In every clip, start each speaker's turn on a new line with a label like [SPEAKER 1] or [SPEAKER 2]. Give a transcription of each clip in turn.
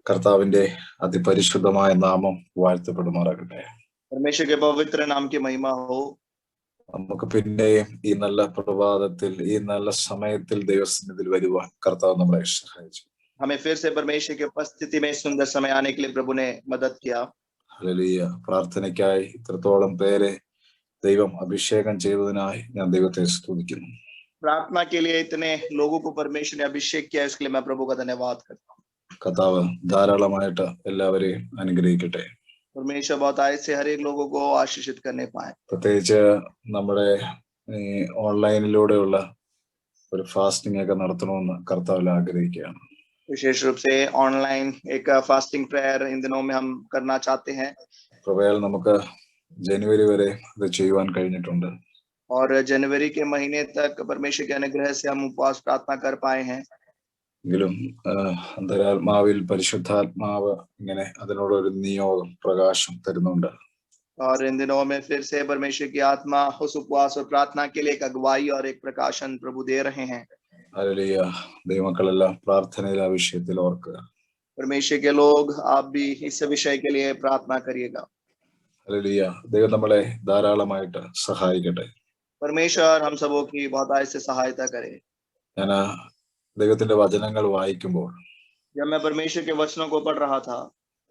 [SPEAKER 1] കർത്താവിന്റെ അതിപരിശുദ്ധമായ നാമം വാഴ്ത്തപ്പെടുമാറാകട്ടെ.
[SPEAKER 2] परमेश्वर के पवित्र नाम की महिमा हो।
[SPEAKER 1] നമുക്ക് പിന്നെയും ഈ നല്ല പ്രഭാതത്തിൽ ഈ നല്ല സമയത്തിൽ ദൈവസന്നിധിയിൽ വരുവാൻ കർത്താവ് നമ്മളെ സഹായിച്ചു.
[SPEAKER 2] हमें फिर से परमेश्वर की उपस्थिति में सुंदर समय आने के लिए प्रभु ने मदद किया।
[SPEAKER 1] ഹല്ലേലൂയ. പ്രാർത്ഥനയ്ക്കായി ഇത്രത്തോളം പേരെ ദൈവം അഭിഷേകം ചെയ്തതിനായി ഞാൻ ദൈവത്തെ സ്തുതിക്കുന്നു.
[SPEAKER 2] प्रार्थना के लिए इतने लोगों को परमेश्वर ने अभिषेक किया, इसके लिए मैं प्रभु का धन्यवाद करता हूँ।
[SPEAKER 1] കർത്താവ് ധാരാളമായിട്ട് എല്ലാവരെയും അനുഗ്രഹിക്കട്ടെ.
[SPEAKER 2] परमेश्वर बहुत आय से हर एक लोगों को आशीषित करने पाए।
[SPEAKER 1] പ്രത്യേകിച്ച് നമ്മുടെ ഈ ഓൺലൈനിലൂടെയുള്ള ഒരു ഫാസ്റ്റിംഗ് ഒക്കെ നടത്തണമെന്ന് കർത്താവിൽ ആഗ്രഹിക്കുകയാണ്.
[SPEAKER 2] विशेष रूप से ऑनलाइन एक फास्टिंग प्रेयर इन दिनों में हम करना चाहते हैं।
[SPEAKER 1] കൃപയാൽ നമുക്ക് ജനുവരി വരെ അത് ചെയ്യുവാൻ കഴിഞ്ഞിട്ടുണ്ട്.
[SPEAKER 2] और जनवरी के महीने तक परमेश्वर के अनुग्रह से हम उपवास प्रार्थना कर पाए हैं।
[SPEAKER 1] എങ്കിലും അന്തരാത്മാവിൽ പരിശുദ്ധാത്മാവ് ഇങ്ങനെ അതിനോടൊരു നിയോഗം പ്രകാശം തരുന്നുണ്ട്.
[SPEAKER 2] और इन दिनों में फिर से परमेश्वर की आत्मा उस उपवास और प्रार्थना के लिए एक अगुवाई और एक प्रकाशन प्रभु दे रहे हैं।
[SPEAKER 1] ഹല്ലേലൂയ. ദൈവമക്കളെല്ലാം പ്രാർത്ഥനയിൽ ആ വിഷയത്തിൽ ഓർക്കുക.
[SPEAKER 2] परमेश्वर के लोग आप भी इस विषय के लिए प्रार्थना करिएगा।
[SPEAKER 1] ഹല്ലേലൂയ. ദൈവം നമ്മളെ ധാരാളമായിട്ട് സഹായിക്കട്ടെ.
[SPEAKER 2] परमेश्वर हम सबों की बहुत आय से सहायता करे।
[SPEAKER 1] ഞാൻ ദൈവത്തിന്റെ വചനങ്ങൾ വായിക്കുമ്പോൾ
[SPEAKER 2] जब मैं परमेश्वर के वचनों को पढ़ रहा था,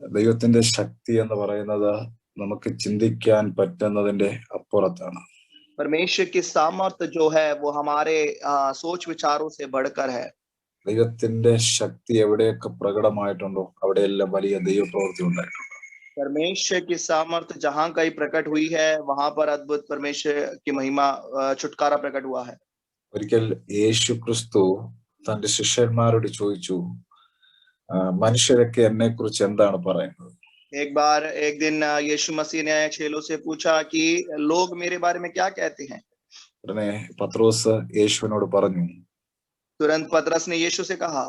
[SPEAKER 1] ദൈവത്തിന്റെ ശക്തി എന്ന് പറയുന്നത് നമുക്ക് ചിന്തിക്കാൻ പറ്റുന്നതിന്റെ അപ്പുറത്താണ്.
[SPEAKER 2] परमेश्वर की सामर्थ्य जो है वो हमारे सोच विचारों से बढ़कर है।
[SPEAKER 1] ദൈവത്തിന്റെ ശക്തി എവിടെയൊക്കെ പ്രകടമായിട്ടുണ്ടോ അവിടെയെല്ലാം വലിയ ദൈവപ്രവൃത്തി ഉണ്ടായിട്ടുണ്ട്.
[SPEAKER 2] परमेश्वर की सामर्थ्य जहां कहीं प्रकट हुई है वहां पर अद्भुत परमेश्वर की महिमा छुटकारा प्रकट हुआ है।
[SPEAKER 1] ഒരിക്കൽ യേശു ക്രിസ്തു തന്റെ ശിഷ്യന്മാരോട് ചോദിച്ചു, മനുഷ്യരൊക്കെ എന്നെ കുറിച്ച് എന്താണ് പറയുന്നത്?
[SPEAKER 2] एक दिन यीशु मसीह ने चेलों से पूछा कि लोग मेरे बारे में क्या कहते हैं।
[SPEAKER 1] ഉടനെ പത്രോസ് യേശുവിനോട് പറഞ്ഞു,
[SPEAKER 2] तुरंत पतरस ने यीशु से कहा,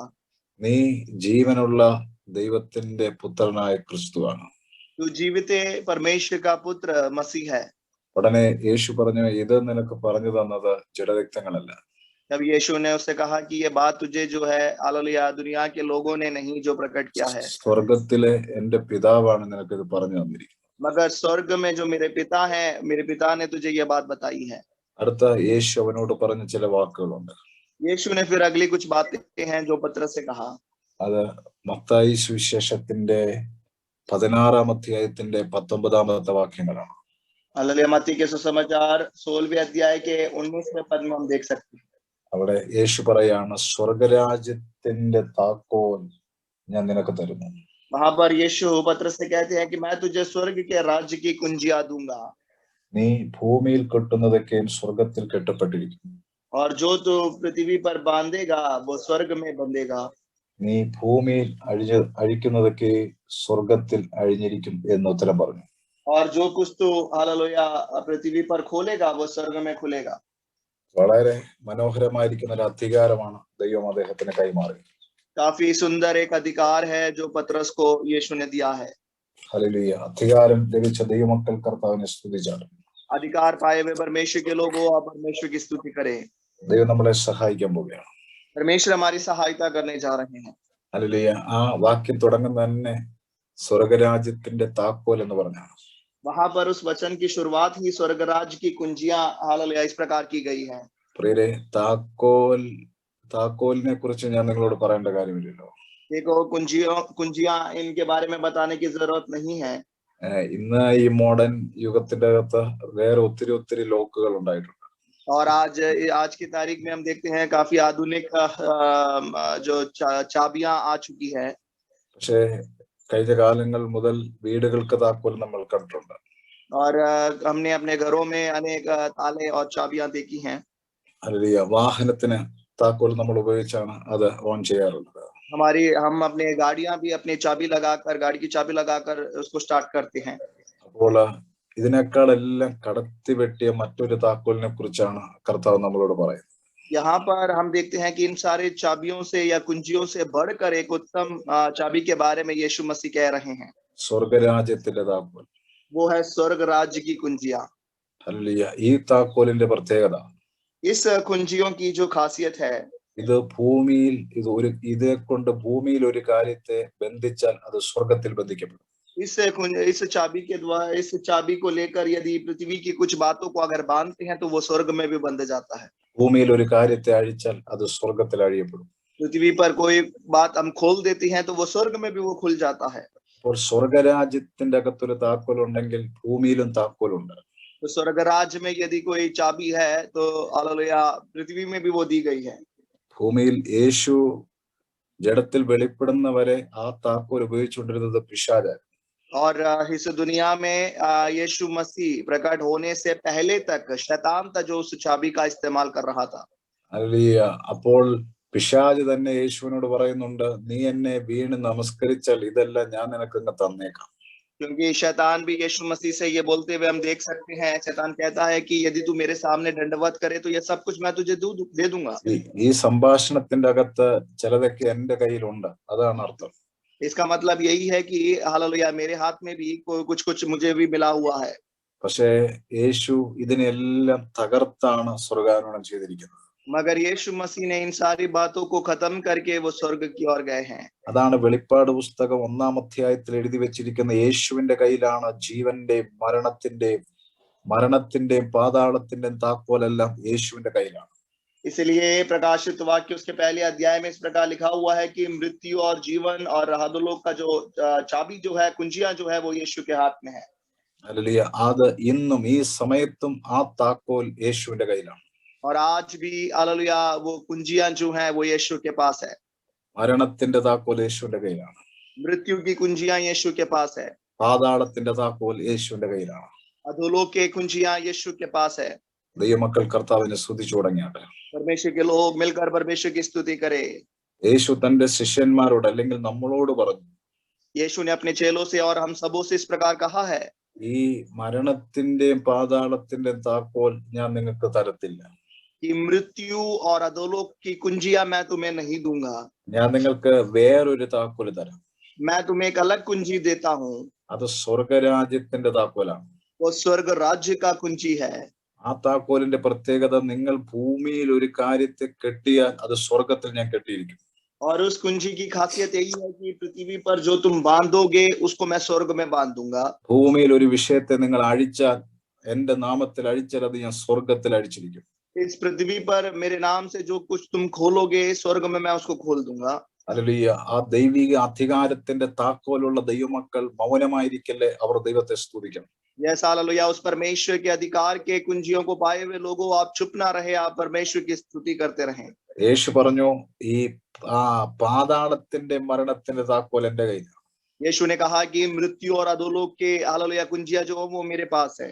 [SPEAKER 1] നീ ജീവനുള്ള ദൈവത്തിന്റെ പുത്രനായ ക്രിസ്തുവാണ്.
[SPEAKER 2] तू जीवित परमेश्वर का पुत्र मसीह है।
[SPEAKER 1] ഉടനെ യേശു പറഞ്ഞു, ഇത് നിനക്ക് പറഞ്ഞു തന്നത് ജഡരക്തങ്ങളല്ല.
[SPEAKER 2] तब यीशु ने उससे कहा कि ये बात तुझे जो है हालेलुया दुनिया के लोगों ने नहीं जो प्रकट किया है,
[SPEAKER 1] സ്വർഗത്തിലെ എന്റെ പിതാവാണ് നിനക്കിത് പറഞ്ഞു തന്നിരിക്കുന്നത്.
[SPEAKER 2] मगर स्वर्ग में जो मेरे पिता हैं, मेरे पिता ने तुझे ये बात बताई है।
[SPEAKER 1] അടുത്ത യേശു അവനോട് പറഞ്ഞ ചില വാക്കുകളുണ്ട്.
[SPEAKER 2] यीशु ने फिर अगली कुछ बातें हैं जो पतरस से कहा।
[SPEAKER 1] അത് മത്തായി സുവിശേഷത്തിന്റെ 16-ാം അധ്യായത്തിന്റെ 19-ാമത്തെ വാക്യങ്ങളാണ്.
[SPEAKER 2] हालेलुया मत्ती के सुसमाचार 16वें अध्याय के 19वें पद में हम देख सकते हैं।
[SPEAKER 1] അവിടെ യേശു പറയാണ്, സ്വർഗരാജ്യത്തിന്റെ താക്കോൽ ഞാൻ നിനക്ക് തരുന്നു.
[SPEAKER 2] वहां पर यीशु पतरस से कहते हैं कि मैं तुझे स्वर्ग के राज्य की कुंजियां दूंगा।
[SPEAKER 1] നീ ഭൂമിയിൽ കെട്ടുന്നതൊക്കെയും സ്വർഗത്തിൽ കെട്ടപ്പെട്ടിരിക്കും.
[SPEAKER 2] और जो तू पृथ्वी पर बांधेगा वो स्वर्ग में बंधेगा।
[SPEAKER 1] നീ ഭൂമിയിൽ അഴിക്കുന്നതൊക്കെ സ്വർഗത്തിൽ അഴിഞ്ഞിരിക്കും എന്ന് ഉത്തരം പറഞ്ഞു.
[SPEAKER 2] और जो कुछ तू हालेलुया पृथ्वी पर खोलेगा वो स्वर्ग में खुलेगा।
[SPEAKER 1] വളരെ മനോഹരമായിരിക്കുന്ന ഒരു അധികാരമാണ് ദൈവം അദ്ദേഹത്തിന് കൈമാറി.
[SPEAKER 2] काफी सुंदर एक अधिकार है जो पतरस को यीशु ने दिया है।
[SPEAKER 1] ഹല്ലേലൂയ. അധികാരം ലഭിച്ച ദൈവമക്കൾ കർത്താവിനെ സ്തുതിച്ചാണ്.
[SPEAKER 2] अधिकार पाए हुए परमेश्वर के लोग और परमेश्वर की स्तुति करें।
[SPEAKER 1] ദൈവം നമ്മളെ സഹായിക്കാൻ പോവുകയാണ്.
[SPEAKER 2] परमेश्वर हमारी सहायता करने जा रहे हैं।
[SPEAKER 1] ഹല്ലേലൂയ. ആ വാക്യം തുടങ്ങുന്ന തന്നെ സ്വർഗരാജ്യത്തിന്റെ താക്കോൽ എന്ന് പറഞ്ഞാണ്.
[SPEAKER 2] वहां पर उस वचन की शुरुआत ही स्वर्ग राज्य की कुंजियां हालेलुया इस प्रकार की गई है।
[SPEAKER 1] പ്രിയരെ, താക്കോലിനെ കുറിച്ച് ഞാൻ നിങ്ങളോട് പറയേണ്ട കാര്യമില്ലല്ലോ.
[SPEAKER 2] देखो कुंजियां इनके बारे में बताने की जरूरत नहीं है।
[SPEAKER 1] ഇന്ന് ഈ മോഡേൺ യുഗത്തിന്റെ അകത്ത് വേറെ ഒത്തിരി ലോക്കുകൾ ഉണ്ടായിട്ടുണ്ട്.
[SPEAKER 2] और आज की तारीख में हम देखते हैं काफी आधुनिक जो चाबियां आ चुकी है।
[SPEAKER 1] പക്ഷേ കഴിഞ്ഞ കാലങ്ങൾ മുതൽ വീടുകൾക്ക് താക്കോൽ നമ്മൾ കണ്ടിട്ടുണ്ട്.
[SPEAKER 2] और हमने अपने घरों में अनेक ताले और चाबियां देखी हैं।
[SPEAKER 1] ഹല്ലേലൂയ. വാഹനത്തിന് താക്കോൽ നമ്മൾ ഉപയോഗിച്ചാണ് അത് ഓൺ ചെയ്യാറുള്ളത്.
[SPEAKER 2] हम अपने गाड़ियां भी अपनी गाड़ी की चाबी लगाकर उसको स्टार्ट करते हैं।
[SPEAKER 1] അപ്പോൾ ഇതിനേക്കാളെല്ലാം കടത്തി വെട്ടിയ മറ്റൊരു താക്കോലിനെ കുറിച്ചാണ് കർത്താവ് നമ്മളോട് പറയുന്നത്.
[SPEAKER 2] यहाँ पर हम देखते हैं कि इन सारे चाबियों से या कुंजियों से बढ़कर एक उत्तम चाबी के बारे में यीशु मसीह कह रहे हैं।
[SPEAKER 1] സ്വർഗരാജ്യത്തിന്റെ താക്കോൽ,
[SPEAKER 2] वो है स्वर्ग राज्य की कुंजियां।
[SPEAKER 1] ഹല്ലേലൂയ. ഈ താക്കോലിന്റെ പ്രത്യേകത,
[SPEAKER 2] इस कुंजियों की जो खासियत है,
[SPEAKER 1] ഇത് ഭൂമിയിൽ ഇതേ കൊണ്ട് ഭൂമിയിൽ ഒരു കാര്യത്തെ ബന്ധിച്ചാൽ അത് സ്വർഗത്തിൽ ബന്ധിക്കപ്പെടും.
[SPEAKER 2] इस चाबी के द्वारा, इस चाबी को लेकर यदि पृथ्वी की कुछ बातों को अगर बांधते हैं तो वो स्वर्ग में भी बंध जाता है.
[SPEAKER 1] ഭൂമിയിൽ ഒരു കാര്യത്തെ അഴിച്ചാൽ അത് സ്വർഗത്തിൽ അഴിയപ്പെടും.
[SPEAKER 2] पृथ्वी पर कोई बात हम खोल देती हैं तो वो स्वर्ग में भी वो खुल जाता है.
[SPEAKER 1] അപ്പോൾ സ്വർഗരാജ്യത്തിന്റെ അകത്തൊരു താക്കോലുണ്ടെങ്കിൽ ഭൂമിയിലും താക്കോലുണ്ട്.
[SPEAKER 2] तो स्वर्ग राज्य में यदि कोई चाबी है तो हालेलुया पृथ्वी में भी वो दी गई है.
[SPEAKER 1] ഭൂമിയിൽ യേശു ജഡത്തിൽ വെളിപ്പെടുന്നവരെ ആ താക്കോൽ ഉപയോഗിച്ചുകൊണ്ടിരുന്നത് പിശാചാണ്.
[SPEAKER 2] और इस दुनिया में यीशु मसीह प्रकट होने से पहले तक शैतान था जो उस चाबी का इस्तेमाल कर रहा था.
[SPEAKER 1] ഹല്ലേലൂയ. അപ്പോൾ പിശാച് തന്നെ യേശുവിനോട് പറയുന്നുണ്ട്, നീ എന്നെ വീണ് നമസ്കരിച്ചാൽ ഇതെല്ലാം ഞാൻ നിനക്ക് ഇങ്ങ് തന്നേക്കാം.
[SPEAKER 2] क्योंकि शैतान भी यीशु मसीह से ये बोलते हुए हम देख सकते हैं, शैतान कहता है कि यदि तू मेरे सामने दंडवत करे तो ये सब कुछ मैं तुझे दे दूंगा.
[SPEAKER 1] ഈ സംഭാഷണത്തിന്റെ അകത്ത് ചിലതൊക്കെ എന്റെ കയ്യിലുണ്ട്, അതാണ് അർത്ഥം.
[SPEAKER 2] इसका मतलब यही है कि हालेलुया मेरे हाथ में भी कुछ कुछ मुझे भी मिला हुआ है.
[SPEAKER 1] പക്ഷേ യേശു ഇതിനെല്ലാം തകർത്താണ് സ്വർഗാരോഹണം ചെയ്തിരിക്കുന്നത്.
[SPEAKER 2] मगर यीशु मसीह ने इन सारी बातों को खत्म करके वो स्वर्ग की ओर गए हैं.
[SPEAKER 1] അതാണ് വെളിപ്പാട് പുസ്തകം 1-ാം അധ്യായത്തിൽ എഴുതി വെച്ചിരിക്കുന്ന യേശുവിന്റെ കയ്യിലാണ് ജീവന്റെയും മരണത്തിന്റെയും പാതാളത്തിന്റെയും താക്കോലെല്ലാം യേശുവിന്റെ കയ്യിലാണ്.
[SPEAKER 2] इसलिए प्रकाशित वाक्य उसके पहले अध्याय में इस प्रकार लिखा हुआ है कि मृत्यु और जीवन और अधोलोक का जो चाबी जो है, कुंजियां जो है वो यीशु के हाथ में है.
[SPEAKER 1] ഹല്ലേലൂയ. അത് ഇന്നും ഈ സമയത്തും ആ താക്കോൽ യേശുവിന്റെ കയ്യിലാണ്.
[SPEAKER 2] और आज भी हालेलुया वो कुंजियां जो है वो यीशु के पास है.
[SPEAKER 1] മരണത്തിന്റെ താക്കോൽ യേശുവിന്റെ കയ്യിലാണ്.
[SPEAKER 2] मृत्यु की कुंजियां यीशु के पास है.
[SPEAKER 1] പാതാളത്തിന്റെ താക്കോൽ യേശുവിന്റെ കയ്യിലാണ്.
[SPEAKER 2] अधोलोक के कुंजियां यीशु के पास है.
[SPEAKER 1] ദൈവമക്കൾ കർത്താവിനെ സ്തുതിച്ചു തുടങ്ങിയാട്ടെ.
[SPEAKER 2] परमेश्वर के लोग मिलकर परमेश्वर की स्तुति करे.
[SPEAKER 1] യേശു തന്റെ ശിഷ്യന്മാരോട് അല്ലെങ്കിൽ നമ്മളോട് പറഞ്ഞു,
[SPEAKER 2] यीशु ने अपने चेलों से और हम सबों से इस प्रकार कहा है,
[SPEAKER 1] ഈ മരണത്തിന്റെയും പാതാളത്തിന്റെയും താക്കോൽ ഞാൻ നിങ്ങൾക്ക് തരത്തില്ല.
[SPEAKER 2] कि मृत्यु और अधोलोक की कुंजियां मैं तुम्हें नहीं दूंगा.
[SPEAKER 1] ഞാൻ നിങ്ങൾക്ക് വേറൊരു താക്കോൽ തരാം.
[SPEAKER 2] मैं तुम्हें एक अलग कुंजी देता हूँ.
[SPEAKER 1] അത് സ്വർഗരാജ്യത്തിന്റെ താക്കോലാണ്.
[SPEAKER 2] वो स्वर्ग राज्य का कुंजी है.
[SPEAKER 1] ആ താക്കോലിന്റെ പ്രത്യേകത, നിങ്ങൾ ഭൂമിയിൽ ഒരു കാര്യത്തെ കെട്ടിയാൽ അത് സ്വർഗത്തിൽ ഞാൻ കെട്ടിയിരിക്കും.
[SPEAKER 2] और उस कुंजी की खासियत यही है कि पृथ्वी पर जो तुम बांधोगे उसको मैं स्वर्ग में बांध दूंगा.
[SPEAKER 1] ഭൂമിയിൽ ഒരു വിഷയത്തെ നിങ്ങൾ അഴിച്ചാൽ, എന്റെ നാമത്തിൽ അഴിച്ചാൽ അത് ഞാൻ സ്വർഗത്തിൽ അഴിച്ചിരിക്കും.
[SPEAKER 2] इस पृथ्वी पर मेरे नाम से जो कुछ तुम खोलोगे स्वर्ग में मैं उसको खोल दूंगा.
[SPEAKER 1] ഹല്ലേലൂയ. ആ ദൈവിക അധികാരത്തിന്റെ താക്കോലുള്ള ദൈവമക്കൾ മൗനമായിരിക്കല്ലേ, അവർ ദൈവത്തെ സ്തുതിക്കണം.
[SPEAKER 2] Yes hallelujah. उस परमेश्वर के अधिकार के कुंजियों को पाए हुए लोगों, आप चुप ना रहे, आप परमेश्वर की स्तुति करते रहें.
[SPEAKER 1] യേശു പറഞ്ഞു, ഈ പാതാളത്തിന്റെ മരണത്തിന്റെ താക്കോൽ എന്റെ കയ്യിലാണ്.
[SPEAKER 2] यीशु ने कहा कि मृत्यु और अधोलोक के हालेलुया कुंजियां जो वो मेरे पास है.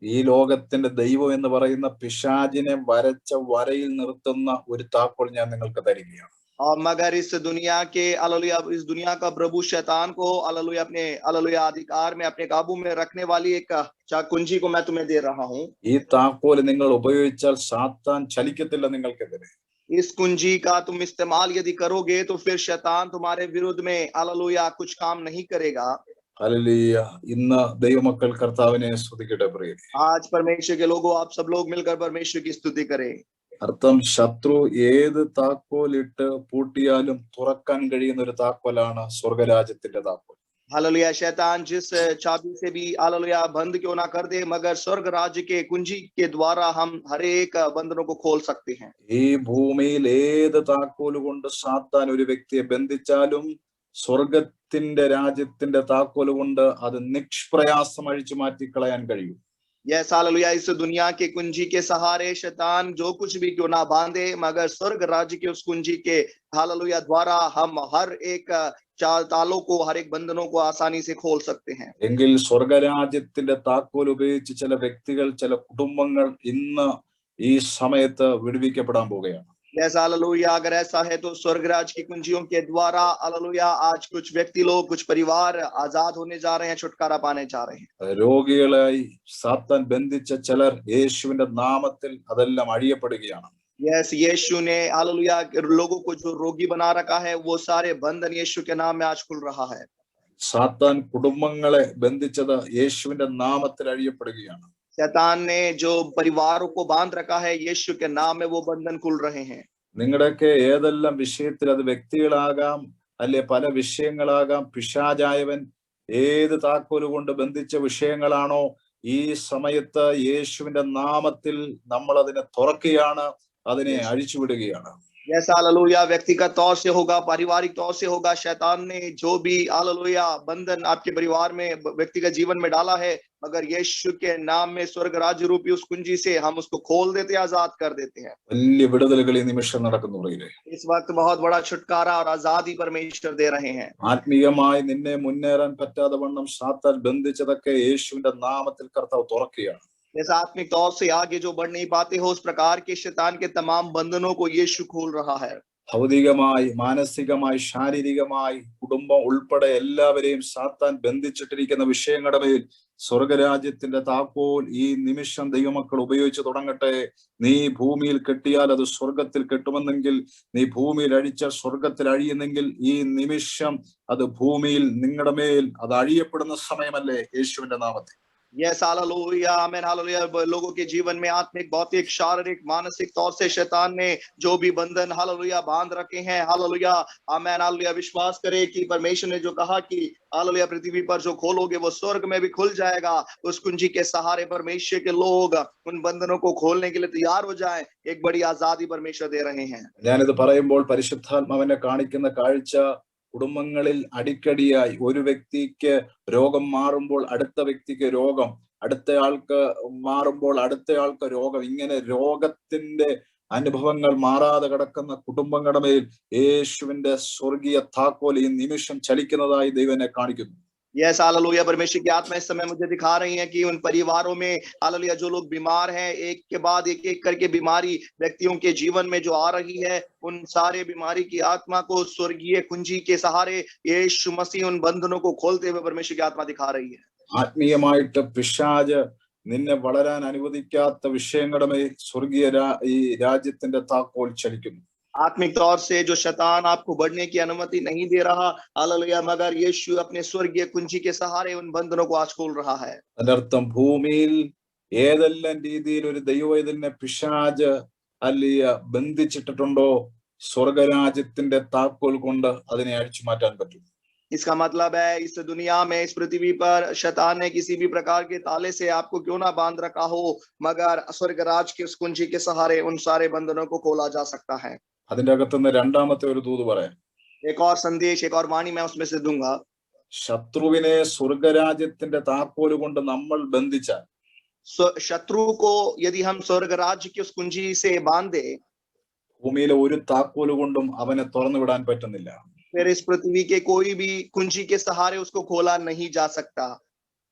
[SPEAKER 1] ഈ ലോകത്തിന്റെ ദൈവം എന്ന് പറയുന്ന പിശാചിനെ വരച്ച വരയിൽ നിർത്തുന്ന ഒരു താക്കോൽ ഞാൻ നിങ്ങൾക്ക് തരികയാണ്.
[SPEAKER 2] और मगर इस दुनिया के हालेलुया, इस दुनिया का प्रभु शैतान को हालेलुया अपने हालेलुया अधिकार में, अपने काबू में रखने वाली एक कुंजी को मैं तुम्हें दे रहा हूँ.
[SPEAKER 1] ഈ താക്കോൽ നിങ്ങൾ ഉപയോഗിച്ചാൽ സാത്താൻ ചലിക്കത്തില്ല നിങ്ങൾക്കെതിരെ.
[SPEAKER 2] इस कुंजी का तुम इस्तेमाल यदि करोगे तो फिर शैतान तुम्हारे विरुद्ध में हालेलुया कुछ काम नहीं करेगा.
[SPEAKER 1] ഹല്ലേലൂയ. ഇന്ന് ദൈവമക്കൾ കർത്താവിനെ സ്തുതിക്കട്ടെ പ്രിയരെ.
[SPEAKER 2] आज परमेश्वर के लोगों, आप सब लोग मिलकर परमेश्वर की स्तुति करें.
[SPEAKER 1] അർത്ഥം, ശത്രു ഏത് താക്കോലിട്ട് പൂട്ടിയാലും തുറക്കാൻ കഴിയുന്ന ഒരു താക്കോലാണ് സ്വർഗരാജ്യത്തിന്റെ താക്കോൽ.
[SPEAKER 2] हालेलुया. शैतान जिस चाबी से भी हालेलुया बंद क्यों ना कर दे, मगर स्वर्ग राज्य के कुंजी के द्वारा हम हर एक बंधनों को खोल सकते हैं.
[SPEAKER 1] ഈ ഭൂമിയിൽ ഏത് താക്കോല് കൊണ്ട് സാത്താൻ ഒരു വ്യക്തിയെ ബന്ധിച്ചാലും സ്വർഗത്തിന്റെ രാജ്യത്തിന്റെ താക്കോല് കൊണ്ട് അത് നിഷ്പ്രയാസം അഴിച്ചു മാറ്റിക്കളയാൻ കഴിയും.
[SPEAKER 2] Yes hallelujah. इस दुनिया के कुंजी के सहारे शैतान जो कुछ भी क्यों ना बांधे, मगर स्वर्ग राज्य के उस कुंजी के हालेलुया द्वारा हम हर एक तालों को, हर एक बंधनों को आसानी से खोल सकते हैं.
[SPEAKER 1] എങ്കിൽ സ്വർഗരാജ്യത്തിന്റെ താക്കോൽ ഉപയോഗിച്ച് ചില വ്യക്തികൾ, ചില കുടുംബങ്ങൾ ഇന്ന് ഈ സമയത്ത് വിടുവിക്കപ്പെടാൻ പോവുകയാണ്.
[SPEAKER 2] Yes hallelujah. अगर ऐसा है तो स्वर्ग राज्य की कुंजियों के द्वारा हालेलुया आज कुछ व्यक्ति लोग, कुछ परिवार आजाद होने जा रहे हैं, छुटकारा पाने जा रहे हैं.
[SPEAKER 1] രോഗികളായി സാത്താൻ ബന്ധിച്ച ചിലർ യേശുവിന്റെ നാമത്തിൽ അതെല്ലാം അഴിയപ്പെടുകയാണ്.
[SPEAKER 2] यस यीशु ने हालेलुया लोगों को जो रोगी बना रखा है वो सारे बंधन यीशु के नाम में आज खुल रहा है.
[SPEAKER 1] സാത്താൻ കുടുംബങ്ങളെ ബന്ധിച്ചത് യേശുവിന്റെ നാമത്തിൽ അഴിയപ്പെടുകയാണ്.
[SPEAKER 2] शैतान ने जो परिवारों को बांध रखा है, यीशु के नाम में वो बंधन खुल रहे हैं.
[SPEAKER 1] നിങ്ങളുടെയൊക്കെ ഏതെല്ലാം വിഷയത്തിൽ, അത് വ്യക്തികളാകാം, അല്ലെ പല വിഷയങ്ങളാകാം, പിശാചായവൻ ഏത് താക്കോല് കൊണ്ട് ബന്ധിച്ച വിഷയങ്ങളാണോ, ഈ സമയത്ത് യേശുവിന്റെ നാമത്തിൽ നമ്മൾ അതിനെ തുറക്കുകയാണ്, അതിനെ അഴിച്ചുവിടുകയാണ്.
[SPEAKER 2] यस हालेलुया, व्यक्तिगत तौर से होगा, पारिवारिक तौर से होगा। शैतान ने जो भी हालेलुया बंधन आपके परिवार में, व्यक्तिगत जीवन में डाला है, मगर यीशु के नाम में स्वर्ग राज्य रूपी उस कुंजी से हम उसको खोल देते हैं, आजाद कर देते हैं।
[SPEAKER 1] വലിയ വിടുതലുകൾ ഈ നിമിഷം നടക്കുന്നു.
[SPEAKER 2] इस वक्त बहुत बड़ा छुटकारा और आजादी परमेश्वर दे रहे हैं।
[SPEAKER 1] ആത്മീയമായി നിന്നെ മുന്നേറാൻ പറ്റാതെ വണ്ണം സാത്താൻ ബന്ധിച്ചതൊക്കെ യേശുവിന്റെ നാമത്തിൽ കർത്താവ് തുറക്കുകയാണ്.
[SPEAKER 2] जैसे आत्मिक तौर से आगे जो बढ़ नहीं पाते हो, उस प्रकार के शैतान के तमाम बंधनों को यीशु खोल रहा है।
[SPEAKER 1] ഭൗതികമായി, മാനസികമായി, ശാരീരികമായി, കുടുംബം ഉൾപ്പെടെ എല്ലാവരെയും സാത്താൻ ബന്ധിച്ചിട്ടിരിക്കുന്ന വിഷയങ്ങളുടെ മേൽ സ്വർഗരാജ്യത്തിന്റെ താക്കോൽ ഈ നിമിഷം ദൈവമക്കൾ ഉപയോഗിച്ച് തുടങ്ങട്ടെ. നീ ഭൂമിയിൽ കെട്ടിയാൽ അത് സ്വർഗത്തിൽ കെട്ടുമെന്നെങ്കിൽ, നീ ഭൂമിയിൽ അഴിച്ചാൽ സ്വർഗത്തിൽ അഴിയുന്നെങ്കിൽ, ഈ നിമിഷം അത് ഭൂമിയിൽ നിങ്ങളുടെ മേൽ അത് അഴിയപ്പെടുന്ന സമയമല്ലേ യേശുവിന്റെ നാമത്തിൽ.
[SPEAKER 2] यस हालेलुया, आमीन हालेलुया। लोगों के जीवन में आत्मिक, भौतिक, शारीरिक, मानसिक तौर से शैतान ने जो भी बंधन हालेलुया बांध रखे हैं, हालेलुया आमीन हालेलुया, विश्वास करें कि परमेश्वर ने जो कहा कि हालेलुया पृथ्वी पर जो खोलोगे वो स्वर्ग में भी खुल जाएगा। उस कुंजी के सहारे परमेश्वर के लोग उन बंधनों को खोलने के लिए तैयार हो जाएं। एक बड़ी आजादी परमेश्वर दे रहे हैं।
[SPEAKER 1] ഞാനിത് പറയുമ്പോൾ പരിശുദ്ധാത്മാവിനെ കാണിക്കുന്ന കാഴ്ച, കുടുംബങ്ങളിൽ അടിക്കടിയായി ഒരു വ്യക്തിക്ക് രോഗം മാറുമ്പോൾ അടുത്ത വ്യക്തിക്ക് രോഗം, അടുത്തയാൾക്ക് മാറുമ്പോൾ അടുത്തയാൾക്ക് രോഗം, ഇങ്ങനെ രോഗത്തിന്റെ അനുഭവങ്ങൾ മാറാതെ കിടക്കുന്ന കുടുംബങ്ങളുടെ മേൽ യേശുവിന്റെ സ്വർഗീയ താക്കോൽ ഈ നിമിഷം ചലിക്കുന്നതായി ദൈവം എന്നെ കാണിക്കുന്നു.
[SPEAKER 2] यस हालेलुया, परमेश्वर की आत्मा इस समय मुझे दिखा रही है कि उन परिवारों में हालेलुया जो लोग बीमार हैं, एक के बाद एक करके बीमारी व्यक्तियों के जीवन में जो आ रही है, उन सारे बीमारी की आत्मा को स्वर्गीय कुंजी के सहारे यीशु मसीह उन बंधनों को खोलते हुए परमेश्वर की आत्मा दिखा रही है।
[SPEAKER 1] ആത്മീയമായിട്ട് പിശാച് നിന്നെ വളരാൻ അനുവദിക്കാത്ത വിഷയങ്ങളുടെ മേൽ സ്വർഗീയ ഈ രാജ്യത്തിന്റെ താക്കോൽ ചലിക്കുന്നു.
[SPEAKER 2] आत्मिक तौर से जो शैतान आपको बढ़ने की अनुमति नहीं दे रहा, हालेलुया, मगर यीशु अपने स्वर्गीय कुंजी के सहारे उन बंधनों को आज खोल रहा है।
[SPEAKER 1] അതിനർത്ഥം ഭൂമിയിൽ ഏതെല്ലാം രീതിയിൽ ഒരു ദൈവവേദനെ പിശാച് അല്ലിയ ബന്ധിച്ചിട്ടുണ്ടോ, സ്വർഗരാജ്യത്തിന്റെ താക്കോൽ കൊണ്ട് അതിനെ അഴിച്ചു മാറ്റാൻ പറ്റും.
[SPEAKER 2] इसका मतलब है इस दुनिया में, इस पृथ्वी पर शैतान ने किसी भी प्रकार के ताले से आपको क्यों ना बांध रखा हो, मगर स्वर्ग राज के उस कुंजी के सहारे उन सारे बंधनों को खोला जा सकता है।
[SPEAKER 1] അതിന്റെ അകത്തുനിന്ന് രണ്ടാമത്തെ ഒരു ദൂത് പറയാം.
[SPEAKER 2] एक और संदेश, एक और वाणी मैं उसमें से दूंगा।
[SPEAKER 1] ശത്രുവിനെ സ്വർഗരാജ്യത്തിന്റെ താക്കോല് കൊണ്ട് നമ്മൾ ബന്ധിച്ചാൽ,
[SPEAKER 2] शत्रु को यदि हम स्वर्ग राज्य की उस कुंजी से बांधे,
[SPEAKER 1] ഭൂമിയിലെ ഒരു താക്കോല് കൊണ്ടും അവനെ തുറന്നു വിടാൻ പറ്റുന്നില്ല.
[SPEAKER 2] फिर इस पृथ्वी के कोई भी कुंजी के सहारे उसको खोला नहीं जा सकता।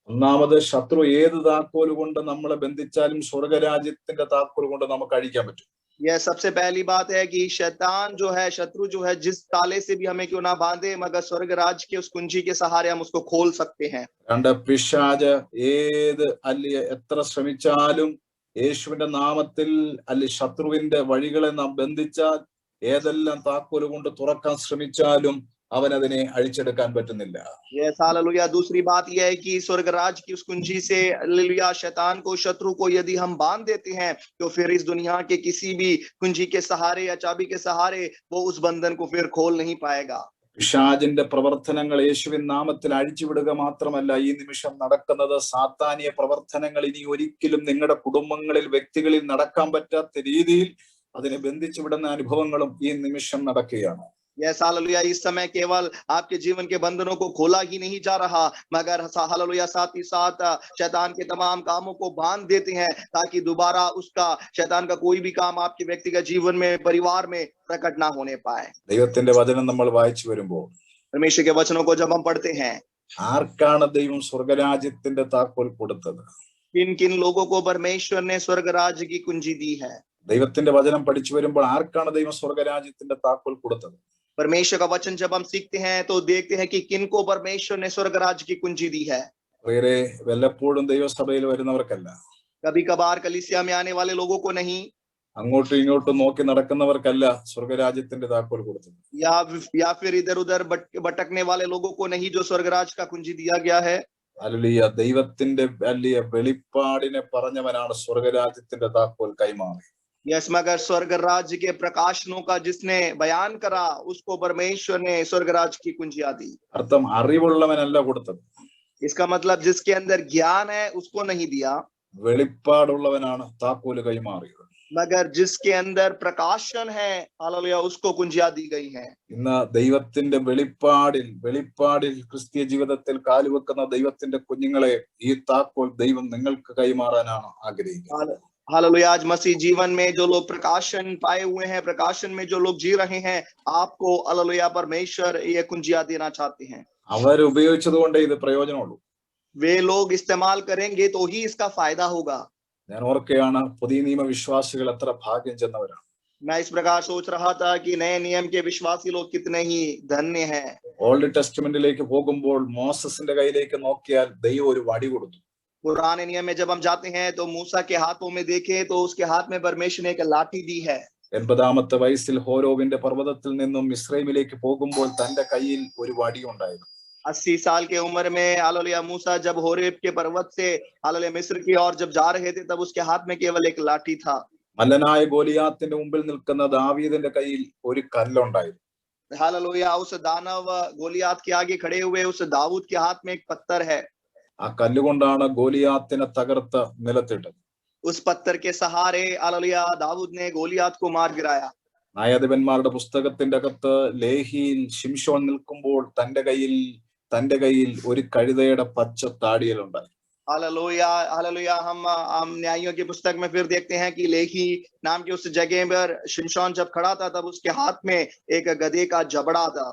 [SPEAKER 1] ഒന്നാമത്, ശത്രു ഏത് താക്കോല് കൊണ്ട് നമ്മളെ ബന്ധിച്ചാലും സ്വർഗരാജ്യത്തിന്റെ താക്കോല് കൊണ്ട് നമുക്ക് അഴിക്കാൻ പറ്റും.
[SPEAKER 2] यह सबसे पहली बात है कि शैतान जो है, शत्रु जो है, जिस ताले से भी हमें क्यों ना बांधे, मगर स्वर्ग राज के उस कुंजी के सहारे हम उसको खोल सकते हैं।
[SPEAKER 1] രണ്ട്, പിശാച് ഏത് അല്ലെ എത്ര ശ്രമിച്ചാലും യേശുവിന്റെ നാമത്തിൽ അല്ലെ ശത്രുവിന്റെ വഴികളെ നാം ബന്ധിച്ചാൽ, ഏതെല്ലാം താക്കോല് കൊണ്ട് തുറക്കാൻ ശ്രമിച്ചാലും അവൻ അതിനെ അഴിച്ചെടുക്കാൻ പറ്റുന്നില്ല.
[SPEAKER 2] यस हालेलुया, दूसरी बात यह है कि स्वर्ग राज की उस कुंजी से हालेलुया शैतान को, शत्रु को यदि हम बांध देते हैं, तो फिर इस दुनिया के किसी भी कुंजी के सहारे या चाबी के सहारे वो उस बंधन को फिर खोल नहीं पाएगा।
[SPEAKER 1] പിശാചിന്റെ പ്രവർത്തനങ്ങൾ യേശുവിൻ നാമത്തിൽ അഴിച്ചുവിടുക മാത്രമല്ല, ഈ നിമിഷം നടക്കുന്നത് സാത്താനിയ പ്രവർത്തനങ്ങൾ ഇനി ഒരിക്കലും നിങ്ങളുടെ കുടുംബങ്ങളിൽ, വ്യക്തികളിൽ നടക്കാൻ പറ്റാത്ത രീതിയിൽ അതിനെ ബന്ധിച്ചു വിടുന്ന അനുഭവങ്ങളും ഈ നിമിഷം നടക്കുകയാണ്.
[SPEAKER 2] यस हालेलुया, इस समय केवल आपके जीवन के बंधनों को खोला ही नहीं जा रहा, मगर हालेलुया साथ ही साथ शैतान के तमाम कामों को बांध देते हैं, ताकि दोबारा उसका, शैतान का कोई भी काम आपके व्यक्तिगत जीवन में, परिवार में प्रकट ना होने पाए।
[SPEAKER 1] ദൈവത്തിന്റെ വചനം നമ്മൾ വായിച്ചു വരുമ്പോൾ,
[SPEAKER 2] परमेश्वर के वचनों को जब हम पढ़ते हैं,
[SPEAKER 1] ആർക്കാണ് ദൈവം സ്വർഗരാജ്യത്തിന്റെ താക്കോൽ കൊടുത്തത്?
[SPEAKER 2] किन किन लोगों को परमेश्वर ने स्वर्ग राज्य की कुंजी दी है?
[SPEAKER 1] ദൈവത്തിന്റെ വചനം പഠിച്ചു വരുമ്പോൾ ആർക്കാണ് ദൈവം സ്വർഗരാജ്യത്തിന്റെ താക്കോൽ കൊടുത്തത്?
[SPEAKER 2] परमेश्वर का वचन जब हम सीखते हैं तो देखते हैं कि किन को परमेश्वर ने स्वर्ग राज्य की कुंजी दी है।
[SPEAKER 1] വേറെ വല്ലപ്പോഴും ദൈവസഭയിൽ വരുന്നവർക്കല്ല,
[SPEAKER 2] कभी कभार कलीसिया में आने वाले लोगों को नहीं,
[SPEAKER 1] അങ്ങോട്ടും ഇങ്ങോട്ടും നോക്കി നടക്കുന്നവർക്കല്ല സ്വർഗരാജ്യത്തിന്റെ താക്കോൽ കൊടുത്തത്.
[SPEAKER 2] या फिर इधर उधर भटकने वाले लोगों को नहीं, जो स्वर्ग राज्य का कुंजी दिया गया है।
[SPEAKER 1] ഹല്ലേലൂയ, ദൈവത്തിന്റെ വലിയ വെളിപ്പാടിനെ പറഞ്ഞവനാണ് സ്വർഗരാജ്യത്തിന്റെ താക്കോൽ കൈമാറി.
[SPEAKER 2] यस, मगर स्वर्ग राज्य के प्रकाशनों का जिसने बयान करा उसको परमेश्वर ने स्वर्ग राज्य की कुंजियां दी।
[SPEAKER 1] അർത്ഥം അറിവുള്ളവനല്ല കൊടുത്തത്,
[SPEAKER 2] इसका मतलब जिसके अंदर ज्ञान है उसको नहीं दिया,
[SPEAKER 1] വെളിപ്പാടുള്ളവനാണ് താക്കോല് കൈമാറിയത്.
[SPEAKER 2] मगर जिसके अंदर प्रकाशन है हालेलुया उसको कुंजियां दी गई हैं।
[SPEAKER 1] ഇന്ന് ദൈവത്തിന്റെ വെളിപ്പാടിൽ ക്രിസ്തീയ ജീവിതത്തിൽ കാലുവെക്കുന്ന ദൈവത്തിന്റെ കുഞ്ഞുങ്ങളെ ഈ താക്കോൽ ദൈവം നിങ്ങൾക്ക് കൈമാറാനാണ് ആഗ്രഹിക്കുന്നത്.
[SPEAKER 2] हालेलुया, आज मसीह जीवन में जो लोग प्रकाशन पाए हुए हैं, प्रकाशन में जो लोग जी रहे हैं, आपको हालेलुया परमेश्वर ये कुंजियां देना चाहते हैं।
[SPEAKER 1] അവർ ഉപയോഗിച്ചത് കൊണ്ടേ ഇത് പ്രയോജനമുള്ളൂ.
[SPEAKER 2] वे लोग इस्तेमाल करेंगे तो ही इसका फायदा होगा।
[SPEAKER 1] ഞാൻ ഓർക്കുകയാണ്, പുതിയ നിയമ വിശ്വാസികൾ എത്ര ഭാഗ്യം ചെന്നവരാണ്.
[SPEAKER 2] मैं इस प्रकार सोच रहा था कि नए नियम के विश्वासी लोग कितने ही धन्य हैं।
[SPEAKER 1] ഓൾഡ് ടെസ്റ്റ്മെന്റിലേക്ക് പോകുമ്പോൾ മോസസിന്റെ കയ്യിലേക്ക് നോക്കിയാൽ ദൈവം ഒരു വടി കൊടുത്തു.
[SPEAKER 2] पुराने नियम में जब हम जाते हैं तो मूसा के हाथों में देखें तो उसके हाथ में परमेश्वर ने एक लाठी दी है।
[SPEAKER 1] 80-ാമത്തെ വയസ്സിൽ ഹോരോവിന്റെ പർവ്വതത്തിൽ നിന്നും മിസ്രൈമിലേക്ക് പോകുമ്പോൾ തന്റെ കയ്യിൽ ഒരു വടി ഉണ്ടായിരുന്നു.
[SPEAKER 2] 80 साल की उम्र में हालेलुया मूसा जब होरेब के पर्वत से हालेलुया मिस्र की ओर जब जा रहे थे तब उसके हाथ में केवल एक लाठी था।
[SPEAKER 1] മല്ലനായ ഗോലിയാത്തിന്റെ മുമ്പിൽ നിൽക്കുന്ന ദാവീദിന്റെ കയ്യിൽ ഒരു കല്ലുണ്ടായിരുന്നു.
[SPEAKER 2] हालेलुया उस दानव गोलियात के आगे खड़े हुए उस दाऊद के हाथ में एक पत्थर है।
[SPEAKER 1] ആ കല്ലുകൊണ്ടാണ് ഗോലിയാത്തിനെ തകർത്ത് നിലത്തിട്ടത്.
[SPEAKER 2] उस पत्थर के सहारे हालेलुया दाऊद ने गोलियात को मार गिराया।
[SPEAKER 1] ന്യായാധിപന്മാരുടെ പുസ്തകത്തിന്റെ അകത്ത് ലേഹിയിൽ ശിംശോൻ നിൽക്കുമ്പോൾ തന്റെ കയ്യിൽ ഒരു കഴുതയുടെ പച്ച താടിയലുണ്ടായി.
[SPEAKER 2] हालेलुया हालेलुया, हम न्यायियों की पुस्तक में फिर देखते हैं कि लेही नाम की उस जगह पर शिमशोन जब खड़ा था तब उसके हाथ में एक गधे का जबड़ा था।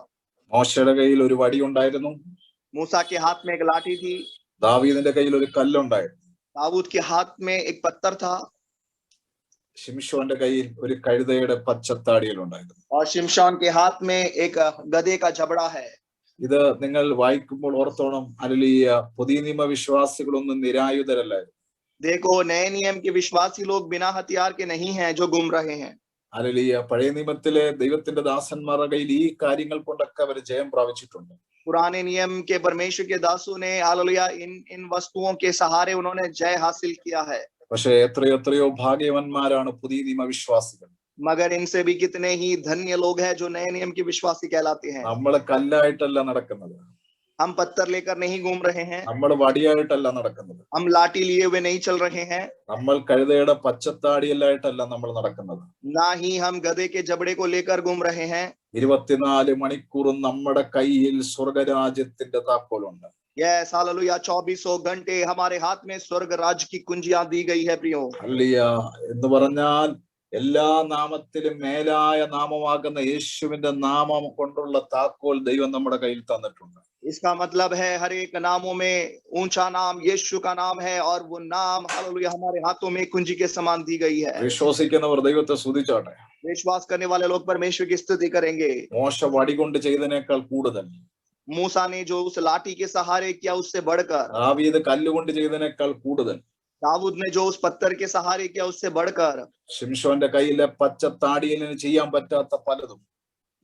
[SPEAKER 1] മോശയുടെ കയ്യിൽ ഒരു വടി ഉണ്ടായിരുന്നു.
[SPEAKER 2] मूसा के हाथ में एक लाठी थी।
[SPEAKER 1] ദാവീദിന്റെ കയ്യിൽ ഒരു കല്ലുണ്ടായിരുന്നു.
[SPEAKER 2] दाऊद के हाथ में एक पत्थर था।
[SPEAKER 1] ശിംശോന്റെ കയ്യിൽ ഒരു കഴുതയുടെ പച്ചത്താടിയലുണ്ടായിരുന്നു.
[SPEAKER 2] और शिमशोन के हाथ में एक गधे का जबड़ा है।
[SPEAKER 1] ഇത് നിങ്ങൾ വായിക്കുമ്പോൾ ഓർത്തോണം, ഹല്ലേലൂയ, പുതിയ നിയമ വിശ്വാസികളൊന്നും നിരായുധരല്ലായിരുന്നു.
[SPEAKER 2] देखो, नए नियम के विश्वासी लोग बिना हथियार के नहीं हैं जो घूम रहे हैं।
[SPEAKER 1] ഹല്ലേലൂയ, പഴയ നിയമത്തിലെ ദൈവത്തിന്റെ ദാസന്മാരുടെ കയ്യിൽ ഈ കാര്യങ്ങൾ കൊണ്ടൊക്കെ അവർ ജയം പ്രാപിച്ചിട്ടുണ്ട്.
[SPEAKER 2] पुराने नियम के परमेश्वर के दासों ने हालेलुया इन वस्तुओं के सहारे उन्होंने जय हासिल किया है।
[SPEAKER 1] പക്ഷെ എത്രയോ ഭാഗ്യവാന്മാരാണ് പുതിയ നിയമ വിശ്വാസികൾ.
[SPEAKER 2] मगर इनसे भी कितने ही धन्य लोग हैं जो नए नियम के विश्वासी कहलाते हैं।
[SPEAKER 1] നമ്മള് കല്ലായിട്ടല്ല നടക്കുന്നത്,
[SPEAKER 2] हम पत्थर लेकर नहीं घूम रहे हैं,
[SPEAKER 1] നമ്മൾ വടിയായിട്ടല്ല നടക്കുന്നത്,
[SPEAKER 2] हम लाठी लिए हुए नहीं चल रहे हैं,
[SPEAKER 1] നമ്മൾ കഴുതയുടെ പച്ചത്താടിയല്ലായിട്ടല്ല നമ്മൾ നടക്കുന്നത്.
[SPEAKER 2] ना ही हम गधे के जबड़े को लेकर घूम रहे हैं।
[SPEAKER 1] 24 മണിക്കൂറും നമ്മുടെ കയ്യിൽ സ്വർഗരാജ്യത്തിന്റെ താക്കോലുണ്ട്.
[SPEAKER 2] यस हालेलुया, 24 घंटे हमारे हाथ में स्वर्ग राज्य की कुंजियां दी गई है प्रियो।
[SPEAKER 1] ഹല്ലേലൂയ എന്ന് പറഞ്ഞാൽ എല്ലാ നാമത്തിലും മേലായ നാമമാകുന്ന യേശുവിന്റെ നാമം കൊണ്ടുള്ള താക്കോൽ ദൈവം നമ്മുടെ കയ്യിൽ തന്നിട്ടുണ്ട്.
[SPEAKER 2] इसका मतलब है हर एक नामों में ऊंचा नाम यीशु का नाम है और वो नाम हालेलुया हमारे हाथों में कुंजी के समान दी गई है।
[SPEAKER 1] വിശ്വസിക്കുന്നവർ ദൈവത്തെ സ്തുതിച്ചാട്ടെ.
[SPEAKER 2] विश्वास करने वाले लोग परमेश्वर की स्तुति करेंगे।
[SPEAKER 1] മോശ വടി കൊണ്ട് ചെയ്തതിനേക്കാൾ കൂടുതൽ,
[SPEAKER 2] मूसा ने जो उस लाठी के सहारे किया उससे बढ़कर,
[SPEAKER 1] ദാവീദ് കല്ലുകൊണ്ട് ചെയ്തതിനേക്കാൾ കൂടുതൽ,
[SPEAKER 2] दाऊद ने जो उस पत्थर के सहारे किया उससे बढ़कर,
[SPEAKER 1] ശിംശോന്റെ കയ്യിലെ പച്ചത്താടിയലിന് ചെയ്യാൻ പറ്റാത്ത പലതും,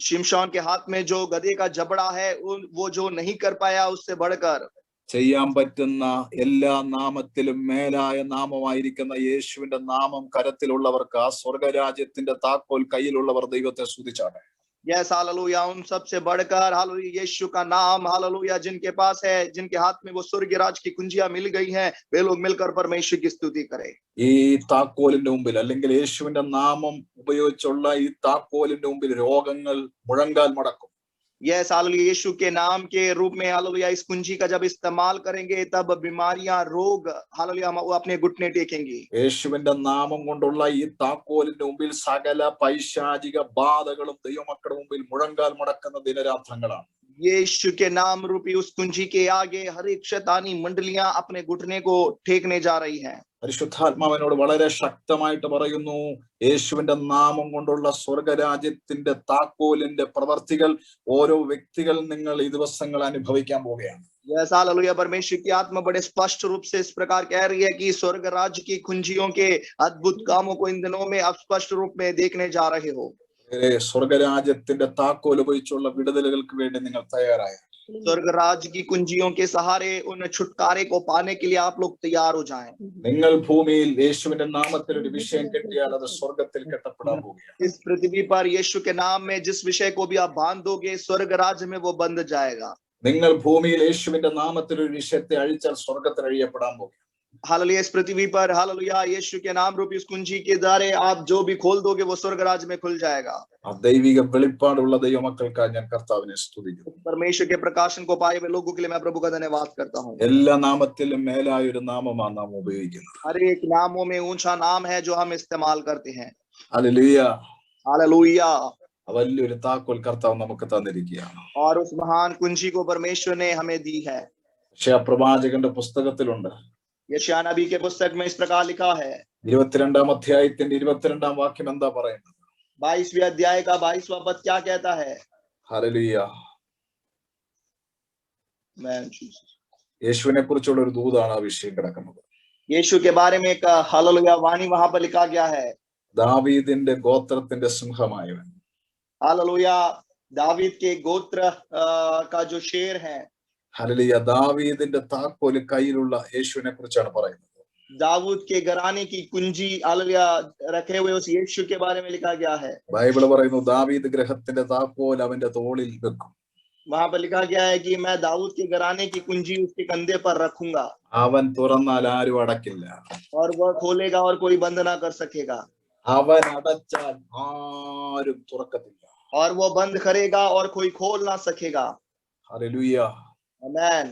[SPEAKER 2] शिमशोन के हाथ में जो गधे का जबड़ा है वो जो नहीं कर पाया उससे बढ़कर,
[SPEAKER 1] ചെയ്യാൻ പറ്റുന്ന എല്ലാ നാമത്തിലും മേലായ നാമമായിരിക്കുന്ന യേശുവിന്റെ നാമം കരത്തിലുള്ളവർക്ക്, ആ സ്വർഗരാജ്യത്തിന്റെ താക്കോൽ കയ്യിലുള്ളവർ ദൈവത്തെ സ്തുതിച്ചാട്ടെ.
[SPEAKER 2] यस हालेलुया, उन सबसे बढ़कर हालेलुया यीशु का नाम हालेलुया जिनके पास है, जिनके हाथ में वो स्वर्ग राज की कुंजियां मिल गई हैं, वे लोग मिलकर परमेश्वर की स्तुति करें।
[SPEAKER 1] ഈ താക്കോലിന്റെ മുമ്പിൽ, അല്ലെങ്കിൽ യേശുവിന്റെ നാമം ഉപയോഗിച്ചുള്ള ഈ താക്കോലിന്റെ മുമ്പിൽ രോഗങ്ങൾ മുഴങ്കാൽ മടക്കും.
[SPEAKER 2] यस हालेलुया, यीशु के नाम के रूप में हालेलुया इस कुंजी का जब इस्तेमाल करेंगे तब बीमारियां, रोग हालेलुया वो अपने घुटने टेकेंगे।
[SPEAKER 1] യേശുവിന്റെ നാമം കൊണ്ടുള്ള ഈ താക്കോലിന്റെ മുമ്പിൽ സകല പൈശാചിക ബാധകളും ദൈവമക്കളുടെ മുമ്പിൽ മുഴങ്കാൽ മടക്കുന്ന ദിനരാത്രങ്ങളാണ്.
[SPEAKER 2] यीशु के नाम रूपी उस कुंजी के आगे हर एक शैतानी मंडलियां अपने घुटने को टेकने जा रही हैं।
[SPEAKER 1] പരിശുദ്ധാത്മാവിനോട് വളരെ ശക്തമായിട്ട് പറയുന്നു, യേശുവിന്റെ നാമം കൊണ്ടുള്ള സ്വർഗരാജ്യത്തിന്റെ താക്കോലിന്റെ പ്രവർത്തികൾ ഓരോ വ്യക്തികൾ നിങ്ങൾ ഈ ദിവസങ്ങൾ അനുഭവിക്കാൻ പോവുകയാണ്.
[SPEAKER 2] यस हालेलुया, परमेश्वर की आत्मा बड़े स्पष्ट रूप से इस प्रकार कह रही है कि स्वर्ग राज्य की कुंजियों के अद्भुत कामों को इन दिनों में आप स्पष्ट रूप में देखने जा रहे हो।
[SPEAKER 1] സ്വർഗരാജ്യത്തിന്റെ താക്കോൽ ഉപയോഗിച്ചുള്ള വിടുതലുകൾക്ക് വേണ്ടി നിങ്ങൾ തയ്യാറായ?
[SPEAKER 2] स्वर्ग राज्य की कुंजियों के सहारे उन छुटकारे को पाने के लिए आप लोग तैयार हो जाएं।
[SPEAKER 1] നിങ്ങൾ ഭൂമിയിൽ യേശുവിന്റെ നാമത്തിൽ ഒരു വിഷയം കെട്ടിയാൽ അത് സ്വർഗത്തിൽ കെട്ടപ്പെടാൻ പോവുകയാണ്.
[SPEAKER 2] इस पृथ्वी पर यीशु के नाम में जिस विषय को भी आप बांध दोगे स्वर्ग राज्य में वो बंध जाएगा।
[SPEAKER 1] നിങ്ങൾ ഭൂമിയിൽ യേശുവിന്റെ നാമത്തിൽ ഒരു വിഷയത്തെ അഴിച്ചാൽ സ്വർഗത്തിൽ അഴിയപ്പെടാൻ പോകും.
[SPEAKER 2] हालेलुया। इस पृथ्वी पर हालेलुया यीशु के नाम रूपी इस कुंजी के द्वारे आप जो भी खोल दोगे वो स्वर्ग राज्य में खुल जाएगा।
[SPEAKER 1] ആ ദൈവിക വെളിപ്പാടുള്ള ദൈവമക്കൾക്കായി ഞാൻ കർത്താവിനെ സ്തുതിക്കുന്നു.
[SPEAKER 2] परमेश्वर के प्रकाशन को पाए हुए लोगों के लिए मैं प्रभु का धन्यवाद करता हूँ।
[SPEAKER 1] എല്ലാ നാമത്തിലും മേലായ ഒരു നാമമാണ് നാം ഉപയോഗിക്കുന്നത്.
[SPEAKER 2] हर एक नामों में ऊंचा नाम है जो हम इस्तेमाल करते हैं।
[SPEAKER 1] ഹല്ലേലൂയ.
[SPEAKER 2] हालेलुया।
[SPEAKER 1] വലിയൊരു താക്കോൽ കർത്താവ് നമുക്ക് തന്നിരിക്കുകയാണ്.
[SPEAKER 2] और उस महान कुंजी को परमेश्वर ने हमें दी है।
[SPEAKER 1] യശയ്യാ പ്രവാചകന്റെ പുസ്തകത്തിലുണ്ട്.
[SPEAKER 2] यशायाह नबी के पुस्तक में इस प्रकार लिखा है।
[SPEAKER 1] 22 അധ്യായത്തിന്റെ 22 വാക്യം എന്താ പറയുന്നത്?
[SPEAKER 2] 22वें अध्याय का 22वां पद क्या कहता है?
[SPEAKER 1] ഹല്ലേലൂയ.
[SPEAKER 2] मैं
[SPEAKER 1] യേശുവിനെ കുറിച്ചുള്ള ഒരു ദൂതാണ് ആ വിഷയം കിടക്കുന്നത്.
[SPEAKER 2] यीशु के बारे में एक हालेलुया वाणी वहां पर लिखा गया है।
[SPEAKER 1] ദാവീദിന്റെ ഗോത്രത്തിന്റെ സിംഹമായവൻ.
[SPEAKER 2] हालेलुया। दावीद के गोत्र का जो शेर है।
[SPEAKER 1] ഹല്ലേലൂയ. ദാവീദിന്റെ താക്കോല് കയ്യിലുള്ള യേശുവിനെ കുറിച്ചാണ് പറയുന്നത്.
[SPEAKER 2] दाऊद के घराने की कुंजी हालेलुया रखे हुए उस यीशु के बारे में लिखा गया है।
[SPEAKER 1] ബൈബിള് പറയുന്നു ദാവീദ് ഗൃഹത്തിന്റെ താക്കോൽ അവന്റെ തോളിൽ വെക്കും.
[SPEAKER 2] वहां पर लिखा गया है कि मैं दाऊद के घराने की कुंजी उसके कंधे पर रखूंगा।
[SPEAKER 1] അവൻ തുറന്നാൽ ആരും അടക്കില്ല.
[SPEAKER 2] और वह खोलेगा और कोई बंद ना कर सकेगा।
[SPEAKER 1] അവൻ അടച്ചാൽ ആരും തുറക്കത്തില്ല.
[SPEAKER 2] और वो बंद करेगा और कोई खोल ना सकेगा।
[SPEAKER 1] ഹല്ലേലൂയ.
[SPEAKER 2] आमेन।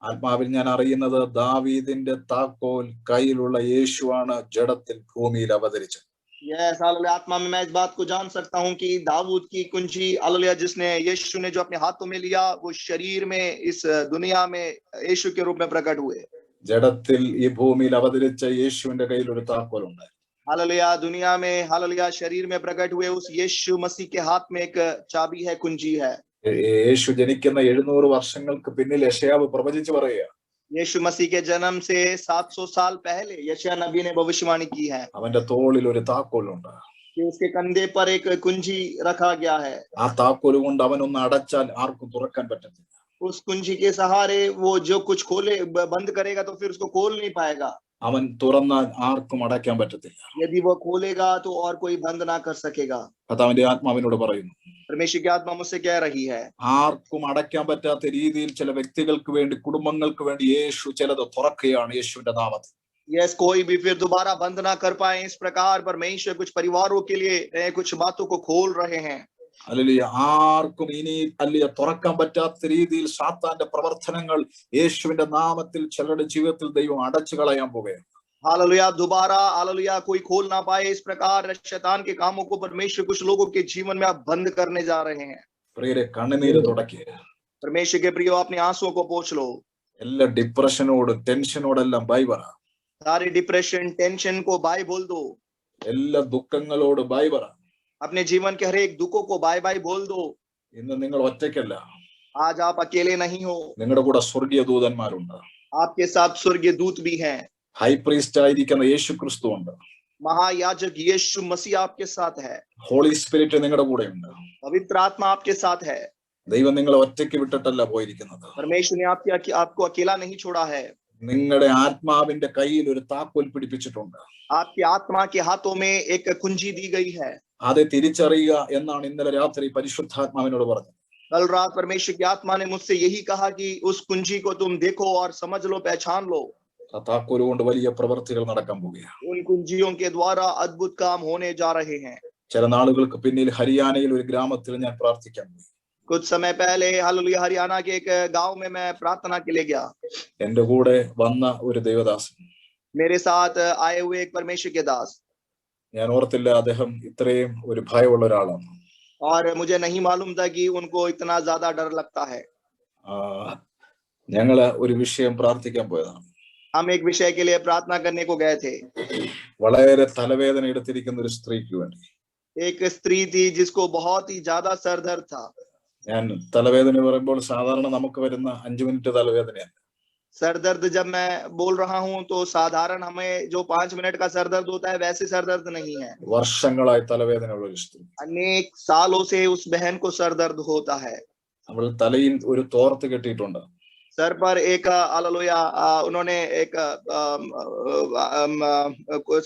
[SPEAKER 1] ആത്മാവിൽ ഞാൻ അറിയുന്നത് ദാവീദിന്റെ താക്കോൽ കയ്യിലുള്ള യേശുവാണ് ജഡത്തിൽ ഭൂമിയിൽ അവതരിച്ചത്.
[SPEAKER 2] Yes hallelujah. आत्मा में मैं इस बात को जान सकता हूँ कि दाऊद की कुंजी हालेलुया जिसने यीशु ने जो अपने हाथों में लिया वो शरीर में इस दुनिया में यीशु के रूप में प्रकट हुए।
[SPEAKER 1] ജഡത്തിൽ ഈ ഭൂമിയിൽ അവതരിച്ച യേശുവിന്റെ കയ്യിൽ ഒരു താക്കോൽ ഉണ്ട്.
[SPEAKER 2] हालेलुया। दुनिया में हालेलुया शरीर में प्रकट हुए उस यीशु मसीह के हाथ में एक चाबी है, कुंजी है।
[SPEAKER 1] യേശു ജനിക്കുന്ന 700 വർഷങ്ങൾക്ക് പിന്നിൽ യെശയ്യാവ് പ്രവചിച്ചു പറയുക.
[SPEAKER 2] यीशु मसीह के जन्म से 700 साल पहले यशायाह नबी ने भविष्यवाणी की है
[SPEAKER 1] അവന്റെ തോളിൽ ഒരു താക്കോലുണ്ട്.
[SPEAKER 2] कि उसके कंधे पर एक कुंजी रखा गया है।
[SPEAKER 1] ആ താക്കോല് കൊണ്ട് അവനൊന്ന് അടച്ചാൽ ആർക്കും തുറക്കാൻ പറ്റത്തില്ല.
[SPEAKER 2] उस कुंजी के सहारे वो जो कुछ खोले बंद करेगा तो फिर उसको खोल नहीं पाएगा।
[SPEAKER 1] അവൻ തുറന്നാൽ ആർക്കും അടയ്ക്കാൻ പറ്റത്തില്ല.
[SPEAKER 2] यदि वो खोलेगा तो और कोई बंद ना कर सकेगा।
[SPEAKER 1] കർത്താവിന്റെ ആത്മാവിനോട് പറയുന്നു,
[SPEAKER 2] परमेश्वर की आत्मा मुझसे कह रही है
[SPEAKER 1] ആർക്കും അടയ്ക്കാൻ പറ്റാത്ത രീതിയിൽ ചില വ്യക്തികൾക്ക് വേണ്ടി, കുടുംബങ്ങൾക്ക് വേണ്ടി യേശു ചിലത് തുറക്കുകയാണ് യേശുവിന്റെ നാമത്തിൽ.
[SPEAKER 2] यस कोई भी फिर दोबारा बंद ना कर पाए इस प्रकार परमेश्वर कुछ परिवारों के लिए कुछ बातों को खोल रहे हैं।
[SPEAKER 1] ഹല്ലേലൂയ. ആർക്കും ഇനി അല്ലെ തുറക്കാൻ പറ്റാത്ത രീതിയിൽ സാത്താന്റെ പ്രവർത്തനങ്ങൾ യേശുവിന്റെ നാമത്തിൽ ചിലരുടെ ജീവിതത്തിൽ ദൈവം അടച്ചു കളയാൻ പോവുകയാണ്.
[SPEAKER 2] हालेलुया। दोबारा हालेलुया कोई खोल ना पाए इस प्रकार शैतान के कामों को परमेश्वर कुछ लोगों के जीवन में आप बंद करने जा रहे हैं।
[SPEAKER 1] പ്രിയരെ, കണ്ണുനീര് തുടക്കുക.
[SPEAKER 2] परमेश्वर के प्रियो अपने आंसुओं को पोंछ लो।
[SPEAKER 1] എല്ലാ ഡിപ്രഷനോടും ടെൻഷനോടെല്ലാം ബൈ പറ.
[SPEAKER 2] सारे डिप्रेशन टेंशन को बाय बोल दो।
[SPEAKER 1] എല്ലാ ദുഃഖങ്ങളോട് ബൈ പറ.
[SPEAKER 2] अपने जीवन के हर एक दुखों को बाय बाय बोल दो।
[SPEAKER 1] ഇന്ന് നിങ്ങൾ ഒറ്റയ്ക്കല്ല.
[SPEAKER 2] आज आप अकेले नहीं हो।
[SPEAKER 1] നിങ്ങളുടെ കൂടെ സ്വർഗീയ ദൂതന്മാരുണ്ട്.
[SPEAKER 2] आपके साथ स्वर्गीय दूत भी हैं।
[SPEAKER 1] ഹൈ പ്രീസ്റ്റ് ആയിരിക്കുന്ന യേശു ക്രിസ്തു ഉണ്ട്.
[SPEAKER 2] महायाजक यीशु मसीह आपके साथ है।
[SPEAKER 1] ഹോളി സ്പിരിറ്റ് നിങ്ങളുടെ കൂടെ ഉണ്ട്.
[SPEAKER 2] पवित्र आत्मा आपके साथ है।
[SPEAKER 1] ദൈവം നിങ്ങളെ ഒറ്റയ്ക്ക് വിട്ടിട്ടല്ല പോയിരിക്കുന്നത്.
[SPEAKER 2] परमेश्वर ने आपको अकेला नहीं छोड़ा है।
[SPEAKER 1] നിങ്ങളുടെ ആത്മാവിന്റെ കയ്യിൽ ഒരു താക്കോൽ പിടിപ്പിച്ചിട്ടുണ്ട്.
[SPEAKER 2] आपकी आत्मा के हाथों में एक कुंजी दी गई है।
[SPEAKER 1] അത് തിരിച്ചറിയുക എന്നാണ് ഇന്നലെ രാത്രി പരിശുദ്ധാത്മാവിനോട് പറഞ്ഞത്.
[SPEAKER 2] कल रात परमेश्वर की आत्मा ने मुझसे यही कहा कि उस कुंजी को तुम देखो और समझ लो, पहचान लो।
[SPEAKER 1] ആ താക്കോല് കൊണ്ട് വലിയ പ്രവൃത്തികൾ നടക്കാൻ പോവുകയാണ്.
[SPEAKER 2] उन कुंजियों के द्वारा अद्भुत काम होने जा रहे हैं।
[SPEAKER 1] ചില നാളുകൾക്ക് പിന്നിൽ ഹരിയാനയിൽ ഒരു ഗ്രാമത്തിൽ ഞാൻ പ്രാർത്ഥിക്കാൻ പോയി.
[SPEAKER 2] कुछ समय पहले हालेलुया हरियाणा के एक गांव में मैं प्रार्थना के लिए गया।
[SPEAKER 1] എന്റെ കൂടെ വന്ന ഒരു ദൈവദാസൻ,
[SPEAKER 2] मेरे साथ आए हुए एक परमेश्वर के दास,
[SPEAKER 1] ഞാൻ ഓർത്തില്ല അദ്ദേഹം ഇത്രയും ഒരു ഭയമുള്ള ഒരാളാണ്.
[SPEAKER 2] और मुझे नहीं मालूम था कि उनको इतना ज्यादा डर लगता है।
[SPEAKER 1] ഞങ്ങള് ഒരു വിഷയം പ്രാർത്ഥിക്കാൻ പോയതാണ്.
[SPEAKER 2] हम एक विषय के लिए प्रार्थना करने को गए थे।
[SPEAKER 1] വളരെ തലവേദന എടുത്തിരിക്കുന്ന ഒരു സ്ത്രീക്ക് വേണ്ടി.
[SPEAKER 2] एक स्त्री थी जिसको बहुत ही ज्यादा सर दर्द था।
[SPEAKER 1] ഞാൻ തലവേദന പറയുമ്പോൾ സാധാരണ നമുക്ക് വരുന്ന 5 മിനിറ്റ് തലവേദനയാണ്.
[SPEAKER 2] सर दर्द जब मैं बोल रहा हूँ तो साधारण हमें जो 5 मिनट का सर दर्द होता है वैसे सर दर्द नहीं है।
[SPEAKER 1] വർഷങ്ങളായി തലവേദനയുള്ള ഒരു സ്ത്രീ.
[SPEAKER 2] अनेक सालों से उस बहन को सर दर्द होता है।
[SPEAKER 1] അവൾ തലയിൽ ഒരു തോർത്ത് കെട്ടിയിട്ടുണ്ട്.
[SPEAKER 2] सर पर एक हालेलुया उन्होंने एक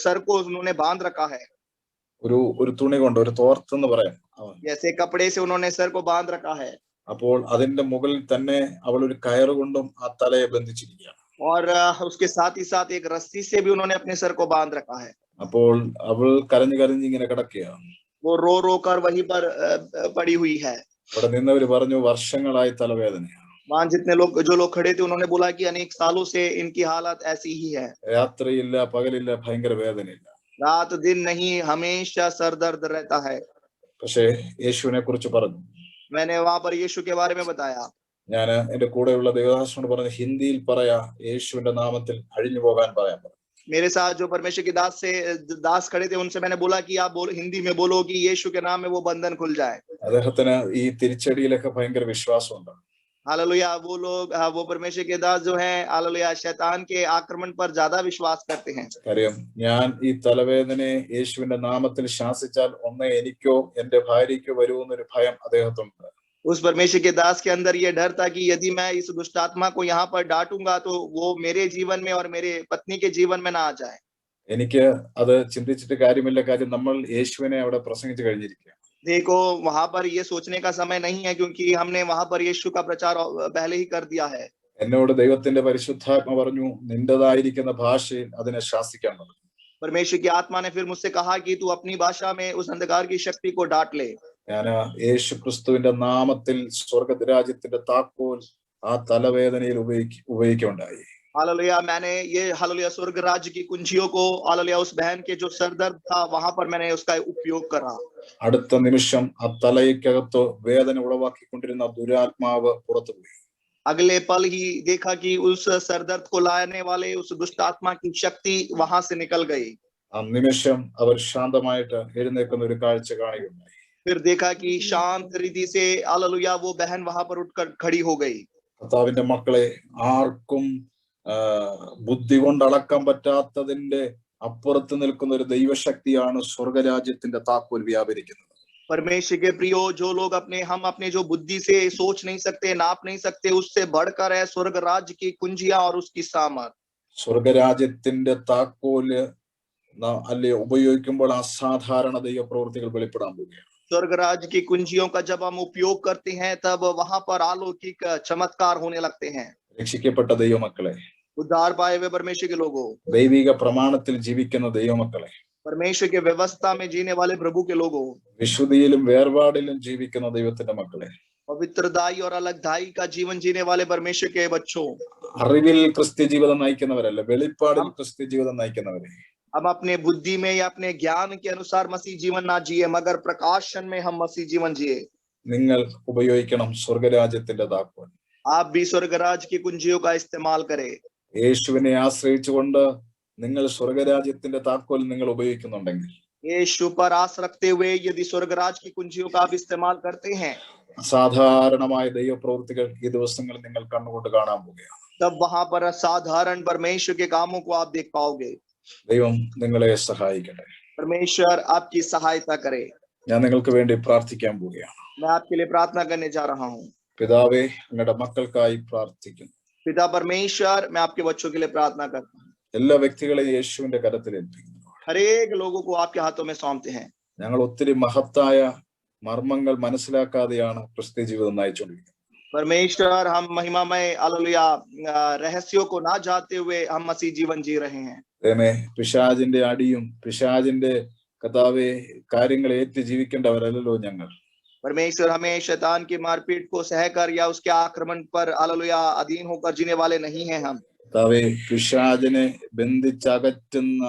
[SPEAKER 2] सर को उन्होंने बांध रखा है,
[SPEAKER 1] ഒരു തുണി കൊണ്ട്, ഒരു തോർത്ത് എന്ന് പറയാം.
[SPEAKER 2] जैसे कपड़े से उन्होंने सर को बांध रखा है,
[SPEAKER 1] അപ്പോൾ അതിന്റെ മുകളിൽ തന്നെ അവൾ ഒരു കയറ് കൊണ്ടും ആ തലയെ ബന്ധിച്ചിരിക്കുകയാണ്.
[SPEAKER 2] और उसके साथ ही साथ एक रस्सी से भी उन्होंने अपने सर को बांध रखा है.
[SPEAKER 1] അപ്പോൾ അവൾ കരഞ്ഞു കരഞ്ഞ് ഇങ്ങനെ കിടക്കുകയാണ്.
[SPEAKER 2] वो रो रो कर वहीं पर पड़ी हुई है.
[SPEAKER 1] അവിടെ നിന്നവര് പറഞ്ഞു വർഷങ്ങളായി തലവേദനയാണ്.
[SPEAKER 2] वहां जितने लोग जो लोग खड़े थे उन्होंने बोला कि अनेक सालों से इनकी हालत ऐसी ही है,
[SPEAKER 1] രാത്രിയില്ല പകലില്ല ഭയങ്കര വേദനയില്ല.
[SPEAKER 2] रात दिन नहीं हमेशा सर दर्द रहता है.
[SPEAKER 1] പക്ഷേ യേശുവിനെ കുറിച്ച് പറഞ്ഞു.
[SPEAKER 2] मैंने वहां पर यीशु के बारे में बताया.
[SPEAKER 1] ഞാൻ എന്റെ കൂടെയുള്ള ദേവദാസനോട് പറഞ്ഞു ഹിന്ദിയിൽ പറയാ, യേശുവിന്റെ നാമത്തിൽ അഴിഞ്ഞു പോകാൻ പറയാൻ പറഞ്ഞു.
[SPEAKER 2] मेरे साथ जो परमेश्वर के दास खड़े थे उनसे मैंने बोला कि आप हिंदी में बोलो कि यीशु के नाम में वो बंधन खुल जाए.
[SPEAKER 1] അദ്ദേഹത്തിന് ഈ തിരിച്ചടിയിലൊക്കെ ഭയങ്കര വിശ്വാസമുണ്ട്.
[SPEAKER 2] हालेलुया. वो लोग वो परमेश्वर के दास जो हैं हालेलुया शैतान के आक्रमण पर ज्यादा विश्वास करते हैं.
[SPEAKER 1] കാര്യം ഞാൻ ഈ തലവേദനയെ യേശുവിന്റെ നാമത്തിൽ ശാസിച്ചാൽ ഒന്നേ എനിക്കോ എന്റെ ഭാര്യയ്ക്കോ വരുമെന്നൊരു ഭയം അദ്ദേഹത്തുണ്ട്.
[SPEAKER 2] उस परमेश्वर के दास के अंदर ये डर था कि यदि मैं इस दुष्ट आत्मा को यहाँ पर डांटूंगा तो वो मेरे जीवन में और मेरे पत्नी के जीवन में ना आ जाए.
[SPEAKER 1] എനിക്ക് അത് ചിന്തിച്ചിട്ട് കാര്യമില്ല, കാര്യം നമ്മൾ യേശുവിനെ അവിടെ പ്രസംഗിച്ചു കഴിഞ്ഞിരിക്കുക.
[SPEAKER 2] देखो वहां पर ये सोचने का समय नहीं है क्योंकि हमने वहां पर यीशु का प्रचार पहले ही कर दिया है.
[SPEAKER 1] എന്നോട് ദൈവത്തിന്റെ പരിശുദ്ധാത്മ പറഞ്ഞു നിന്റേതായിരിക്കുന്ന ഭാഷയിൽ അതിനെ ശാസിക്കാൻ പറഞ്ഞു.
[SPEAKER 2] परमेश्वर की आत्मा ने फिर मुझसे कहा कि तू अपनी भाषा में उस अंधकार की शक्ति को डांट ले.
[SPEAKER 1] ഞാൻ യേശു ക്രിസ്തുവിന്റെ നാമത്തിൽ സ്വർഗരാജ്യത്തിന്റെ താക്കോൽ ആ തലവേദനയിൽ ഉപയോഗിക്കുകയുണ്ടായി.
[SPEAKER 2] हालेलुया. मैंने ये हालेलुया स्वर्ग राज्य की कुंजियों को हालेलुया उस बहन के जो सरदर्द था वहां पर मैंने उसका उपयोग करा.
[SPEAKER 1] അടുത്ത നിമിഷം ആ തലയ്ക്കകത്ത് വേദന ഉളവാക്കിക്കൊണ്ടിരുന്ന ദുരാത്മാവ് പുറത്തുപോയി.
[SPEAKER 2] अगले पल ही देखा कि उस सरदर्द को लाने वाले उस दुष्ट आत्मा की शक्ति वहां से निकल गई.
[SPEAKER 1] ആ നിമിഷം അവർ ശാന്തമായിട്ട് എഴുന്നേൽക്കുന്ന ഒരു കാഴ്ച കാണുകയുണ്ടായി.
[SPEAKER 2] फिर देखा कि शांत रीति से हालेलुया वो बहन वहां पर उठकर खड़ी हो गई.
[SPEAKER 1] കർത്താവിന്റെ മക്കളെ, ആർക്കും ബുദ്ധി കൊണ്ട് അളക്കാൻ പറ്റാത്തതിന്റെ അപ്പുറത്ത് നിൽക്കുന്ന ഒരു ദൈവശക്തിയാണ് സ്വർഗരാജ്യത്തിന്റെ താക്കോൽ വ്യാപരിക്കുന്നത്.
[SPEAKER 2] परमेश्वर के प्रियो, जो लोग हम अपने जो बुद्धि से सोच नहीं सकते, नाप नहीं सकते, उससे बढ़कर है स्वर्ग राज्य की कुंजियां और उसकी सामर्थ.
[SPEAKER 1] സ്വർഗരാജ്യത്തിന്റെ താക്കോല് അല്ലെ ഉപയോഗിക്കുമ്പോൾ അസാധാരണ ദൈവപ്രവൃത്തികൾ വെളിപ്പെടാൻ പോവുകയാണ്.
[SPEAKER 2] स्वर्ग राज्य की कुंजियों का जब हम उपयोग करते हैं तब वहां पर अलौकिक चमत्कार होने लगते हैं.
[SPEAKER 1] രക്ഷിക്കപ്പെട്ട ദൈവമക്കളെ,
[SPEAKER 2] उद्धार पाए हुए परमेश्वर के लोगों,
[SPEAKER 1] ദൈവിക പ്രമാണത്തിൽ ജീവിക്കുന്ന ദൈവമക്കളെ,
[SPEAKER 2] परमेश्वर के व्यवस्था में जीने वाले प्रभु के लोगों,
[SPEAKER 1] വിശുദ്ധിയിലും വേർപാടിലും ജീവിക്കുന്ന ദൈവത്തിന്റെ മക്കളെ,
[SPEAKER 2] पवित्रदाई और अलगदाई का जीवन जीने वाले परमेश्वर के बच्चों,
[SPEAKER 1] അറിവിൽ ക്രിസ്ത്യ ജീവിതം നയിക്കുന്നവരല്ല, വെളിപ്പാടിൽ ക്രിസ്ത്യ ജീവിതം നയിക്കുന്നവരെ.
[SPEAKER 2] हम अपने बुद्धि में या अपने ज्ञान के अनुसार मसीह जीवन ना जिए मगर प्रकाशन में हम मसीह जीवन जिए.
[SPEAKER 1] നിങ്ങൾ ഉപയോഗിക്കണം സ്വർഗരാജ്യത്തിന്റെ താക്കോൽ.
[SPEAKER 2] आप भी स्वर्ग राज्य की कुंजियों का इस्तेमाल करें.
[SPEAKER 1] യേശുവിനെ ആശ്രയിച്ചുകൊണ്ട് നിങ്ങൾ സ്വർഗരാജ്യത്തിന്റെ താക്കോൽ നിങ്ങൾ ഉപയോഗിക്കുന്നുണ്ടെങ്കിൽ,
[SPEAKER 2] यीशु पर आस रखते हुए यदि स्वर्ग राज्य की कुंजियों का आप इस्तेमाल करते हैं,
[SPEAKER 1] അസാധാരണമായ ദൈവപ്രവൃത്തികൾ ഈ ദിവസങ്ങളിൽ നിങ്ങൾ കണ്ണുകൊണ്ട് കാണാൻ പോവുകയാണ്.
[SPEAKER 2] तब वहां पर असाधारण परमेश्वर के कामों को आप देख पाओगे.
[SPEAKER 1] ദൈവം നിങ്ങളെ സഹായിക്കട്ടെ.
[SPEAKER 2] परमेश्वर आपकी सहायता करे.
[SPEAKER 1] ഞാൻ നിങ്ങൾക്ക് വേണ്ടി പ്രാർത്ഥിക്കാൻ പോവുകയാണ്.
[SPEAKER 2] मैं आपके लिए प्रार्थना करने जा रहा हूँ.
[SPEAKER 1] പിതാവേ, നിങ്ങളുടെ മക്കൾക്കായി പ്രാർത്ഥിക്കുന്നു.
[SPEAKER 2] पिता परमेश्वर, मैं आपके बच्चों के लिए प्रार्थना करता हूँ.
[SPEAKER 1] എല്ലാ വ്യക്തികളെയും യേശുവിന്റെ കരത്തിൽ ഏൽപ്പിക്കുന്നു.
[SPEAKER 2] हर एक लोगों को आपके हाथों में सौंपते हैं.
[SPEAKER 1] ഞങ്ങൾ ഒത്തിരി മഹത്തായ മർമ്മങ്ങൾ മനസ്സിലാക്കാതെയാണ് ക്രിസ്ത്യ ജീവിതം നയിച്ചുകൊണ്ടിരിക്കുന്നത്.
[SPEAKER 2] परमेश्वर, हम महिमामय हालेलुया रहस्यों को ना जानते हुए हम मसीह जीवन जी रहे हैं.
[SPEAKER 1] ദൈവമേ, പിശാചിന്റെ അടിയും പിശാചിന്റെ കർത്താവേ കാര്യങ്ങൾ ഏറ്റ് ജീവിക്കേണ്ടവരല്ലോ ഞങ്ങൾ.
[SPEAKER 2] परमेश्वर, हमें शैतान की मारपीट को सहकर या उसके आक्रमण पर हालेलुया अधीन होकर जीने वाले नहीं हैं हम.
[SPEAKER 1] കർത്താവേ, പിശാചിനെ ബന്ധിച്ചകറ്റുന്ന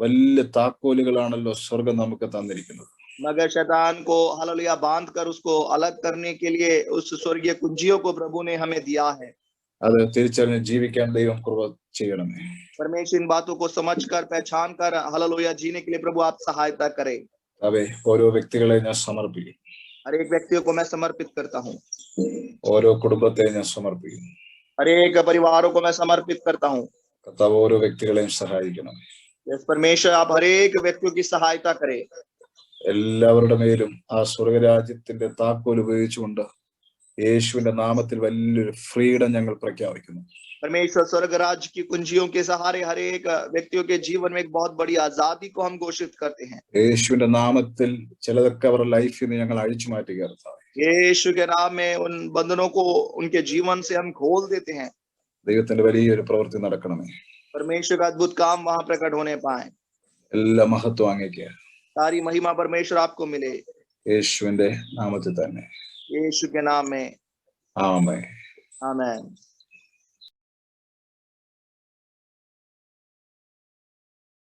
[SPEAKER 1] വലിയ താക്കോലുകളാണല്ലോ സ്വർഗം നമുക്ക് തന്നിരിക്കുന്നത്.
[SPEAKER 2] मगर शैतान को हालेलुया बांध कर उसको अलग करने के लिए उस स्वर्गीय कुंजियों को प्रभु ने हमें दिया है.
[SPEAKER 1] അത് തിരിച്ചറിഞ്ഞ് ജീവിക്കാൻ ദൈവം കൃപ ചെയ്യണമേ.
[SPEAKER 2] परमेश्वर, इन बातों को समझकर पहचान कर हालेलुया जीने के लिए प्रभु आप सहायता करें.
[SPEAKER 1] കർത്താവേ, ഓരോ വ്യക്തികളെ ഞാൻ സമർപ്പിക്കുന്നു.
[SPEAKER 2] हर एक व्यक्तियों को मैं समर्पित करता हूँ.
[SPEAKER 1] ഓരോ കുടുംബത്തെ ഞാൻ സമർപ്പിക്കുന്നു.
[SPEAKER 2] हर एक परिवारों को मैं समर्पित करता हूँ.
[SPEAKER 1] കർത്താവ് ഓരോ വ്യക്തികളെയും സഹായിക്കണം.
[SPEAKER 2] यस परमेश्वर, आप हर एक व्यक्तियों की सहायता करें.
[SPEAKER 1] എല്ലാവരുടെ മേലും ആ സ്വർഗരാജ്യത്തിന്റെ താക്കോൽ ഉപയോഗിച്ചുകൊണ്ട് യേശുവിന്റെ നാമത്തിൽ വലിയൊരു ഫ്രീഡം ഞങ്ങൾ പ്രഖ്യാപിക്കുന്നു.
[SPEAKER 2] परमेश्वर स्वर्ग राज्य की कुंजियों के सहारे हर एक व्यक्तियों के जीवन में एक बहुत बड़ी आजादी को हम घोषित करते हैं.
[SPEAKER 1] യേശുവിന്റെ നാമത്തിൽ ചിലതൊക്കെ അവരുടെ ലൈഫിൽ നിന്ന് ഞങ്ങൾ അഴിച്ചു മാറ്റുക കർത്താവേ.
[SPEAKER 2] यीशु के नाम में उन बंधनों को उनके जीवन से हम खोल देते हैं.
[SPEAKER 1] ദൈവത്തിന്റെ വലിയൊരു പ്രവൃത്തി നടക്കണമേ.
[SPEAKER 2] परमेश्वर का अद्भुत काम वहां प्रकट होने पाए.
[SPEAKER 1] എല്ലാ മഹത്വം അങ്ങേക്ക്.
[SPEAKER 2] सारी महिमा परमेश्वर आपको मिले.
[SPEAKER 1] യേശുവിന്റെ നാമത്തിൽ തന്നെ.
[SPEAKER 2] यीशु के नाम में
[SPEAKER 1] ആമേൻ.
[SPEAKER 2] आमेन.